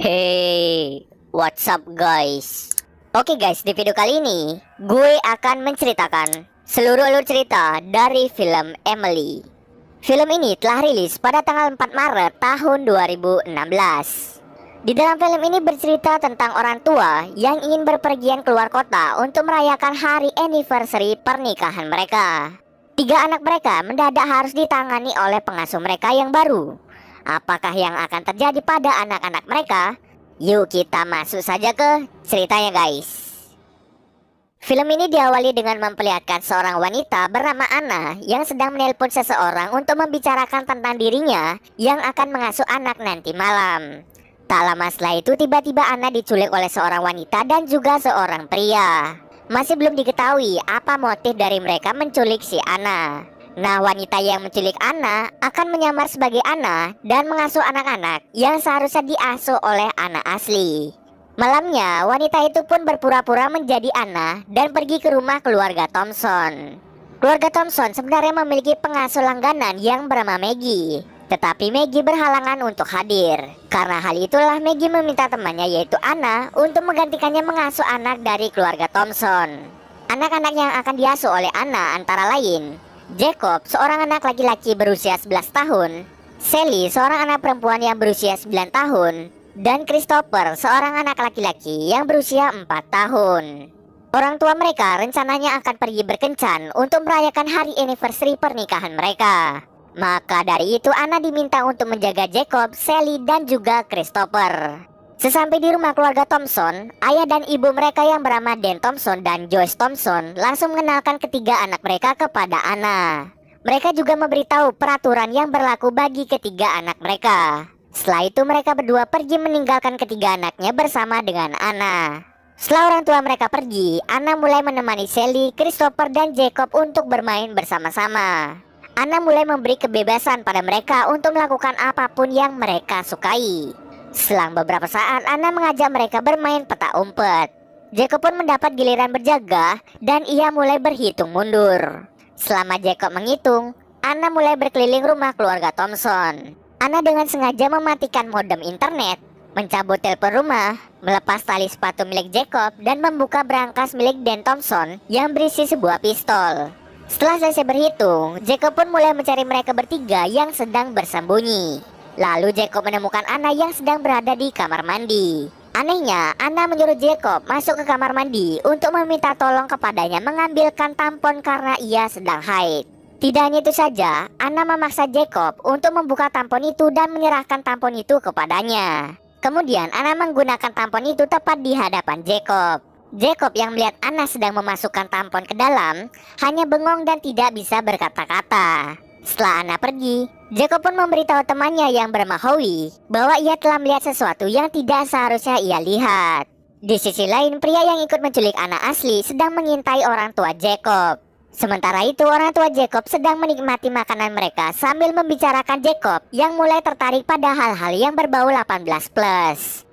Hey, what's up guys? Oke guys, di video kali ini gue akan menceritakan seluruh alur cerita dari film Emily. Film ini telah rilis pada tanggal 4 Maret tahun 2016. Di dalam film ini bercerita tentang orang tua yang ingin berpergian keluar kota untuk merayakan hari anniversary pernikahan mereka. 3 anak mereka mendadak harus ditangani oleh pengasuh mereka yang baru. Apakah yang akan terjadi pada anak-anak mereka? Yuk kita masuk saja ke ceritanya guys. Film ini diawali dengan memperlihatkan seorang wanita bernama Anna yang sedang menelpon seseorang untuk membicarakan tentang dirinya yang akan mengasuh anak nanti malam. Tak lama setelah itu tiba-tiba Anna diculik oleh seorang wanita dan juga seorang pria. Masih belum diketahui apa motif dari mereka menculik si Anna. Nah, wanita yang menculik Anna akan menyamar sebagai Anna dan mengasuh anak-anak yang seharusnya diasuh oleh Anna asli. Malamnya, wanita itu pun berpura-pura menjadi Anna dan pergi ke rumah keluarga Thompson. Keluarga Thompson sebenarnya memiliki pengasuh langganan yang bernama Maggie. Tetapi Maggie berhalangan untuk hadir. Karena hal itulah Maggie meminta temannya yaitu Anna untuk menggantikannya mengasuh anak dari keluarga Thompson. Anak-anak yang akan diasuh oleh Anna antara lain Jacob, seorang anak laki-laki berusia 11 tahun, Sally, seorang anak perempuan yang berusia 9 tahun, dan Christopher, seorang anak laki-laki yang berusia 4 tahun. Orang tua mereka rencananya akan pergi berkencan untuk merayakan hari anniversary pernikahan mereka. Maka dari itu Anna diminta untuk menjaga Jacob, Sally, dan juga Christopher. Sesampai di rumah keluarga Thompson, ayah dan ibu mereka yang bernama Dan Thompson dan Joyce Thompson langsung mengenalkan ketiga anak mereka kepada Anna. Mereka juga memberitahu peraturan yang berlaku bagi ketiga anak mereka. Setelah itu mereka berdua pergi meninggalkan ketiga anaknya bersama dengan Anna. Setelah orang tua mereka pergi, Anna mulai menemani Sally, Christopher, dan Jacob untuk bermain bersama-sama. Anna mulai memberi kebebasan pada mereka untuk melakukan apapun yang mereka sukai. Selang beberapa saat, Anna mengajak mereka bermain peta umpet. Jacob pun mendapat giliran berjaga dan ia mulai berhitung mundur. Selama Jacob menghitung, Anna mulai berkeliling rumah keluarga Thompson. Anna dengan sengaja mematikan modem internet, mencabut telepon rumah, melepas tali sepatu milik Jacob, dan membuka brankas milik Dan Thompson yang berisi sebuah pistol. Setelah selesai berhitung, Jacob pun mulai mencari mereka bertiga yang sedang bersembunyi. Lalu Jacob menemukan Anna yang sedang berada di kamar mandi. Anehnya, Anna menyuruh Jacob masuk ke kamar mandi untuk meminta tolong kepadanya mengambilkan tampon karena ia sedang haid. Tidak hanya itu saja, Anna memaksa Jacob untuk membuka tampon itu dan menyerahkan tampon itu kepadanya. Kemudian Anna menggunakan tampon itu tepat di hadapan Jacob. Jacob yang melihat Anna sedang memasukkan tampon ke dalam hanya bengong dan tidak bisa berkata-kata. Setelah Anna pergi, Jacob pun memberitahu temannya yang bernama Howie bahwa ia telah melihat sesuatu yang tidak seharusnya ia lihat. Di sisi lain, pria yang ikut menculik Anna asli sedang mengintai orang tua Jacob. Sementara itu, orang tua Jacob sedang menikmati makanan mereka sambil membicarakan Jacob yang mulai tertarik pada hal-hal yang berbau 18+.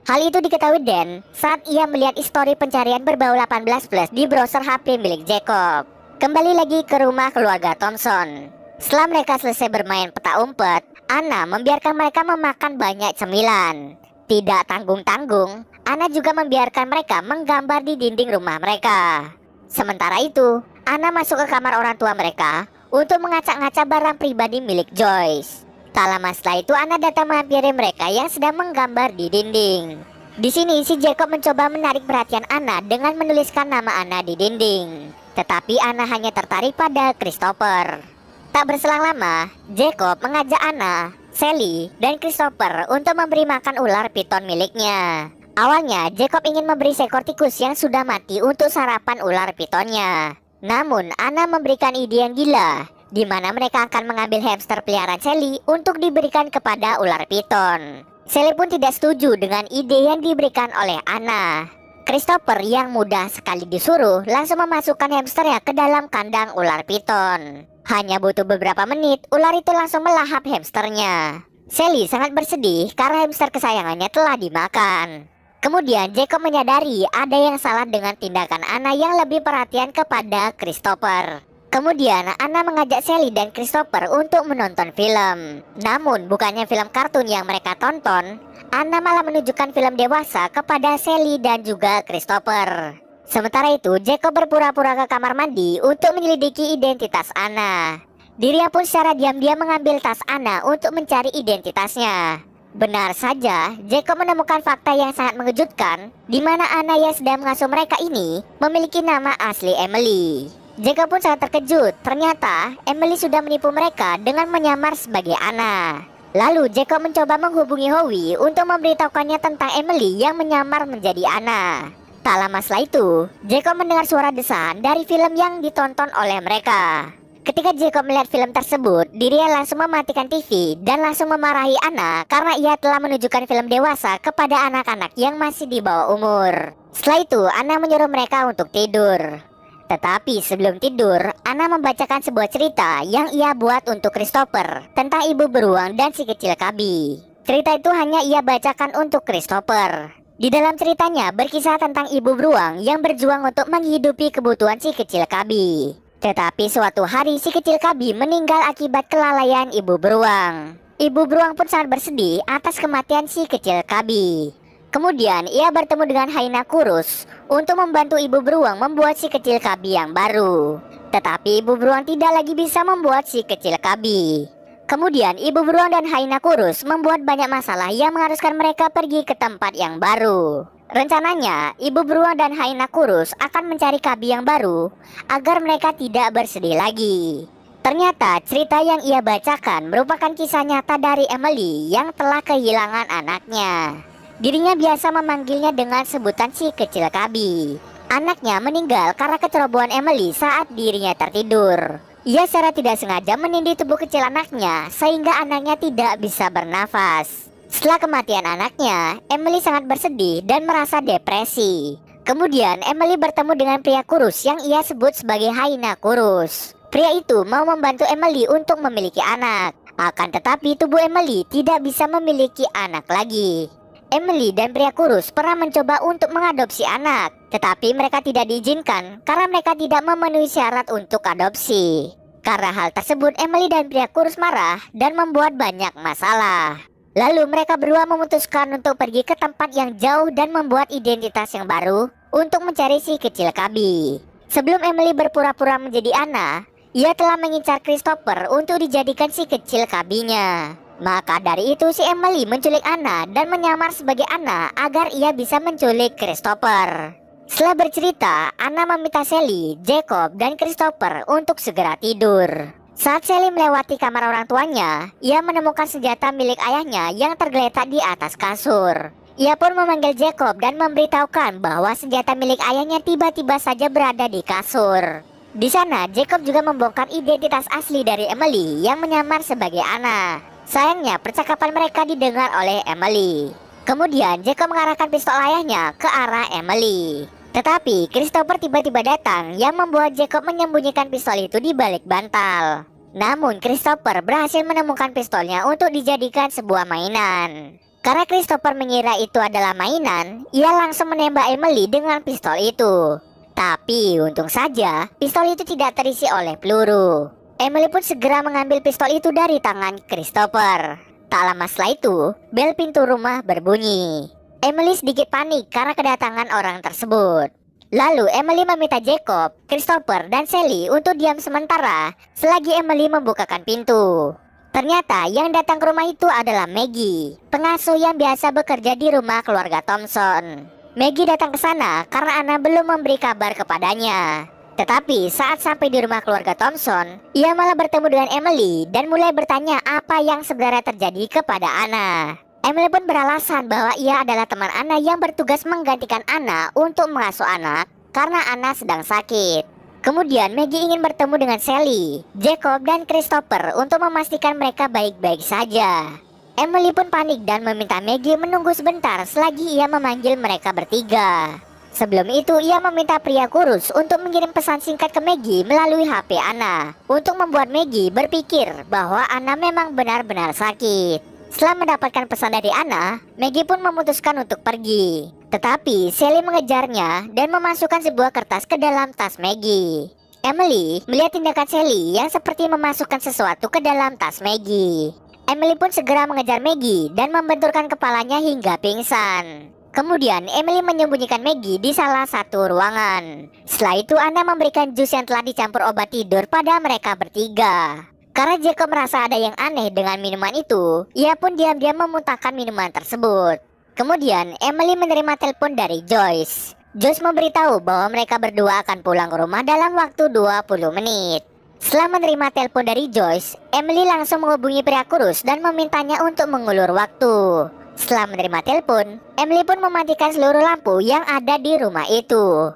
Hal itu diketahui Dan saat ia melihat histori pencarian berbau 18+ di browser HP milik Jacob. Kembali lagi ke rumah keluarga Thompson. Setelah mereka selesai bermain peta umpet, Anna membiarkan mereka memakan banyak cemilan. Tidak tanggung-tanggung, Anna juga membiarkan mereka menggambar di dinding rumah mereka. Sementara itu, Anna masuk ke kamar orang tua mereka untuk mengacak-ngacak barang pribadi milik Joyce. Tak lama setelah itu, Anna datang menghampiri mereka yang sedang menggambar di dinding. Di sini, si Jacob mencoba menarik perhatian Anna dengan menuliskan nama Anna di dinding. Tetapi Anna hanya tertarik pada Christopher. Tak berselang lama, Jacob mengajak Anna, Sally, dan Christopher untuk memberi makan ular piton miliknya. Awalnya, Jacob ingin memberi seekor tikus yang sudah mati untuk sarapan ular pitonnya. Namun, Anna memberikan ide yang gila, di mana mereka akan mengambil hamster peliharaan Sally untuk diberikan kepada ular piton. Sally pun tidak setuju dengan ide yang diberikan oleh Anna. Christopher yang mudah sekali disuruh langsung memasukkan hamsternya ke dalam kandang ular piton. Hanya butuh beberapa menit, ular itu langsung melahap hamsternya. Sally sangat bersedih karena hamster kesayangannya telah dimakan. Kemudian Jacob menyadari ada yang salah dengan tindakan Anna yang lebih perhatian kepada Christopher. Kemudian Anna mengajak Sally dan Christopher untuk menonton film. Namun bukannya film kartun yang mereka tonton, Anna malah menunjukkan film dewasa kepada Sally dan juga Christopher. Sementara itu Jacob berpura-pura ke kamar mandi untuk menyelidiki identitas Anna. Dirinya pun secara diam-diam mengambil tas Anna untuk mencari identitasnya. Benar saja, Jacob menemukan fakta yang sangat mengejutkan, di mana Anna yang sedang mengasuh mereka ini memiliki nama asli Emily. Jacob pun sangat terkejut, ternyata Emily sudah menipu mereka dengan menyamar sebagai Anna. Lalu Jacob mencoba menghubungi Howie untuk memberitahukannya tentang Emily yang menyamar menjadi Anna. Tak lama setelah itu, Jacob mendengar suara desahan dari film yang ditonton oleh mereka. Ketika Jacob melihat film tersebut, dirinya langsung mematikan TV dan langsung memarahi Anna karena ia telah menunjukkan film dewasa kepada anak-anak yang masih di bawah umur. Setelah itu, Anna menyuruh mereka untuk tidur. Tetapi sebelum tidur, Anna membacakan sebuah cerita yang ia buat untuk Christopher tentang ibu beruang dan si kecil Cubby. Cerita itu hanya ia bacakan untuk Christopher. Di dalam ceritanya berkisah tentang ibu beruang yang berjuang untuk menghidupi kebutuhan si kecil Cubby. Tetapi suatu hari si kecil Cubby meninggal akibat kelalaian ibu beruang. Ibu beruang pun sangat bersedih atas kematian si kecil Cubby. Kemudian ia bertemu dengan Hyena kurus untuk membantu ibu beruang membuat si kecil Cubby yang baru. Tetapi ibu beruang tidak lagi bisa membuat si kecil Cubby. Kemudian ibu beruang dan Hyena kurus membuat banyak masalah yang mengharuskan mereka pergi ke tempat yang baru. Rencananya ibu beruang dan Hyena kurus akan mencari Cubby yang baru agar mereka tidak bersedih lagi. Ternyata cerita yang ia bacakan merupakan kisah nyata dari Emily yang telah kehilangan anaknya. Dirinya biasa memanggilnya dengan sebutan si kecil Cubby. Anaknya meninggal karena kecerobohan Emily saat dirinya tertidur. Ia secara tidak sengaja menindih tubuh kecil anaknya sehingga anaknya tidak bisa bernafas. Setelah kematian anaknya, Emily sangat bersedih dan merasa depresi. Kemudian Emily bertemu dengan pria kurus yang ia sebut sebagai Hyena kurus. Pria itu mau membantu Emily untuk memiliki anak. Akan tetapi tubuh Emily tidak bisa memiliki anak lagi. Emily dan pria kurus pernah mencoba untuk mengadopsi anak, tetapi mereka tidak diizinkan karena mereka tidak memenuhi syarat untuk adopsi. Karena hal tersebut, Emily dan pria kurus marah dan membuat banyak masalah. Lalu mereka berdua memutuskan untuk pergi ke tempat yang jauh dan membuat identitas yang baru untuk mencari si kecil Cubby. Sebelum Emily berpura-pura menjadi Anna, ia telah mengincar Christopher untuk dijadikan si kecil Cubby-nya. Maka dari itu si Emily menculik Anna dan menyamar sebagai Anna agar ia bisa menculik Christopher. Setelah bercerita, Anna meminta Sally, Jacob, dan Christopher untuk segera tidur. Saat Sally melewati kamar orang tuanya, ia menemukan senjata milik ayahnya yang tergeletak di atas kasur. Ia pun memanggil Jacob dan memberitahukan bahwa senjata milik ayahnya tiba-tiba saja berada di kasur. Di sana, Jacob juga membongkar identitas asli dari Emily yang menyamar sebagai Anna. Sayangnya percakapan mereka didengar oleh Emily. Kemudian Jacob mengarahkan pistol ayahnya ke arah Emily. Tetapi Christopher tiba-tiba datang yang membuat Jacob menyembunyikan pistol itu di balik bantal. Namun Christopher berhasil menemukan pistolnya untuk dijadikan sebuah mainan. Karena Christopher mengira itu adalah mainan, ia langsung menembak Emily dengan pistol itu. Tapi untung saja pistol itu tidak terisi oleh peluru. Emily pun segera mengambil pistol itu dari tangan Christopher. Tak lama setelah itu, bel pintu rumah berbunyi. Emily sedikit panik karena kedatangan orang tersebut. Lalu Emily meminta Jacob, Christopher, dan Sally untuk diam sementara selagi Emily membukakan pintu. Ternyata yang datang ke rumah itu adalah Maggie, pengasuh yang biasa bekerja di rumah keluarga Thompson. Maggie datang ke sana karena Anna belum memberi kabar kepadanya. Tetapi saat sampai di rumah keluarga Thompson, ia malah bertemu dengan Emily dan mulai bertanya apa yang sebenarnya terjadi kepada Anna. Emily pun beralasan bahwa ia adalah teman Anna yang bertugas menggantikan Anna untuk mengasuh anak karena Anna sedang sakit. Kemudian Maggie ingin bertemu dengan Sally, Jacob, dan Christopher untuk memastikan mereka baik-baik saja. Emily pun panik dan meminta Maggie menunggu sebentar selagi ia memanggil mereka bertiga. Sebelum itu ia meminta pria kurus untuk mengirim pesan singkat ke Maggie melalui HP Anna untuk membuat Maggie berpikir bahwa Anna memang benar-benar sakit. Setelah mendapatkan pesan dari Anna, Maggie pun memutuskan untuk pergi. Tetapi Sally mengejarnya dan memasukkan sebuah kertas ke dalam tas Maggie. Emily melihat tindakan Sally yang seperti memasukkan sesuatu ke dalam tas Maggie. Emily pun segera mengejar Maggie dan membenturkan kepalanya hingga pingsan. Kemudian Emily menyembunyikan Maggie di salah satu ruangan. Setelah itu Anna memberikan jus yang telah dicampur obat tidur pada mereka bertiga. Karena Jacob merasa ada yang aneh dengan minuman itu, ia pun diam-diam memuntahkan minuman tersebut. Kemudian Emily menerima telepon dari Joyce. Joyce memberitahu bahwa mereka berdua akan pulang ke rumah dalam waktu 20 menit. Setelah menerima telepon dari Joyce, Emily langsung menghubungi pria kurus dan memintanya untuk mengulur waktu. Setelah menerima telepon, Emily pun mematikan seluruh lampu yang ada di rumah itu.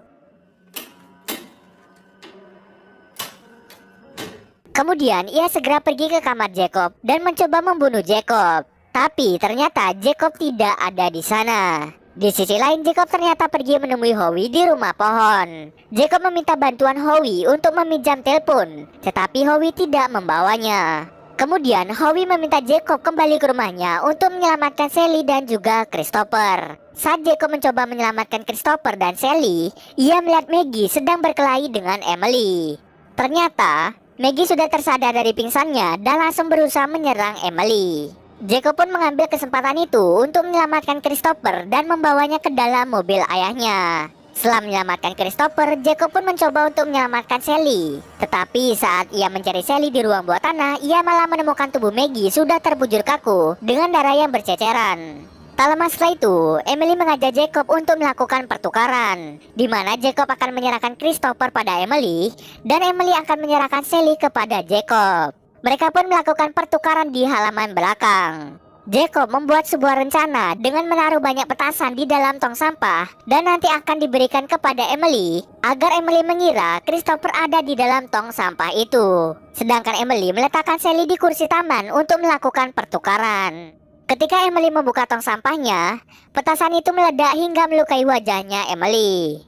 Kemudian ia segera pergi ke kamar Jacob dan mencoba membunuh Jacob. Tapi ternyata Jacob tidak ada di sana. Di sisi lain, Jacob ternyata pergi menemui Howie di rumah pohon. Jacob meminta bantuan Howie untuk meminjam telepon, tetapi Howie tidak membawanya. Kemudian Howie meminta Jacob kembali ke rumahnya untuk menyelamatkan Sally dan juga Christopher. Saat Jacob mencoba menyelamatkan Christopher dan Sally, ia melihat Maggie sedang berkelahi dengan Emily. Ternyata Maggie sudah tersadar dari pingsannya dan langsung berusaha menyerang Emily. Jacob pun mengambil kesempatan itu untuk menyelamatkan Christopher dan membawanya ke dalam mobil ayahnya. Setelah menyelamatkan Christopher, Jacob pun mencoba untuk menyelamatkan Sally. Tetapi saat ia mencari Sally di ruang bawah tanah, ia malah menemukan tubuh Maggie sudah terbujur kaku dengan darah yang berceceran. Tak lama setelah itu, Emily mengajak Jacob untuk melakukan pertukaran, di mana Jacob akan menyerahkan Christopher pada Emily, dan Emily akan menyerahkan Sally kepada Jacob. Mereka pun melakukan pertukaran di halaman belakang. Jacob membuat sebuah rencana dengan menaruh banyak petasan di dalam tong sampah, dan nanti akan diberikan kepada Emily, agar Emily mengira Christopher ada di dalam tong sampah itu. Sedangkan Emily meletakkan Sally di kursi taman untuk melakukan pertukaran. Ketika Emily membuka tong sampahnya, petasan itu meledak hingga melukai wajahnya Emily.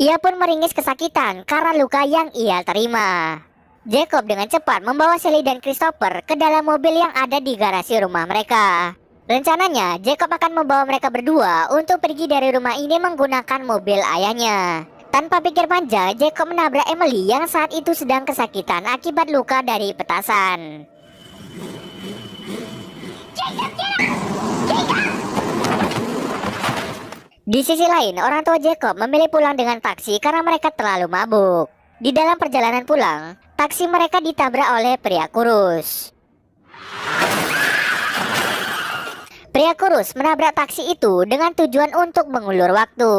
Ia pun meringis kesakitan karena luka yang ia terima. Jacob dengan cepat membawa Sally dan Christopher ke dalam mobil yang ada di garasi rumah mereka. Rencananya, Jacob akan membawa mereka berdua untuk pergi dari rumah ini menggunakan mobil ayahnya. Tanpa pikir panjang, Jacob menabrak Emily yang saat itu sedang kesakitan akibat luka dari petasan. Di sisi lain, orang tua Jacob memilih pulang dengan taksi karena mereka terlalu mabuk. Di dalam perjalanan pulang, taksi mereka ditabrak oleh pria kurus. Pria kurus menabrak taksi itu dengan tujuan untuk mengulur waktu.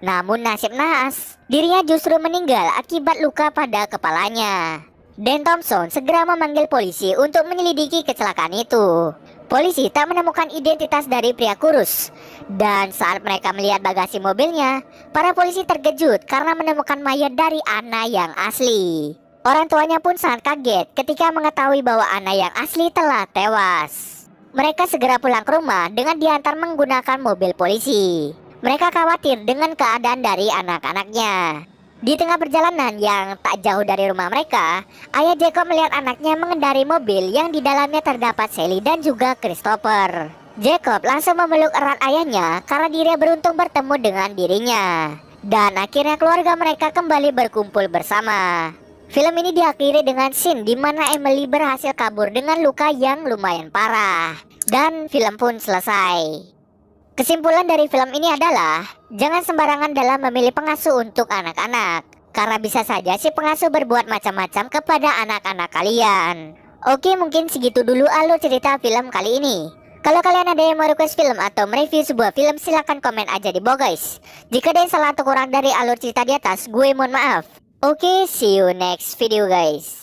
Namun nasib naas, dirinya justru meninggal akibat luka pada kepalanya. Dan Thompson segera memanggil polisi untuk menyelidiki kecelakaan itu. Polisi tak menemukan identitas dari pria kurus. Dan saat mereka melihat bagasi mobilnya, para polisi terkejut karena menemukan mayat dari Anna yang asli. Orang tuanya pun sangat kaget ketika mengetahui bahwa Anna yang asli telah tewas. Mereka segera pulang ke rumah dengan diantar menggunakan mobil polisi. Mereka khawatir dengan keadaan dari anak-anaknya. Di tengah perjalanan yang tak jauh dari rumah mereka, ayah Jacob melihat anaknya mengendarai mobil yang di dalamnya terdapat Sally dan juga Christopher. Jacob langsung memeluk erat ayahnya karena dirinya beruntung bertemu dengan dirinya. Dan akhirnya keluarga mereka kembali berkumpul bersama. Film ini diakhiri dengan scene di mana Emily berhasil kabur dengan luka yang lumayan parah. Dan film pun selesai. Kesimpulan dari film ini adalah, jangan sembarangan dalam memilih pengasuh untuk anak-anak, karena bisa saja si pengasuh berbuat macam-macam kepada anak-anak kalian. Oke, mungkin segitu dulu alur cerita film kali ini. Kalau kalian ada yang mau request film atau mereview sebuah film, silahkan komen aja di bawah guys. Jika ada yang salah atau kurang dari alur cerita di atas, gue mohon maaf. Oke, see you next video guys.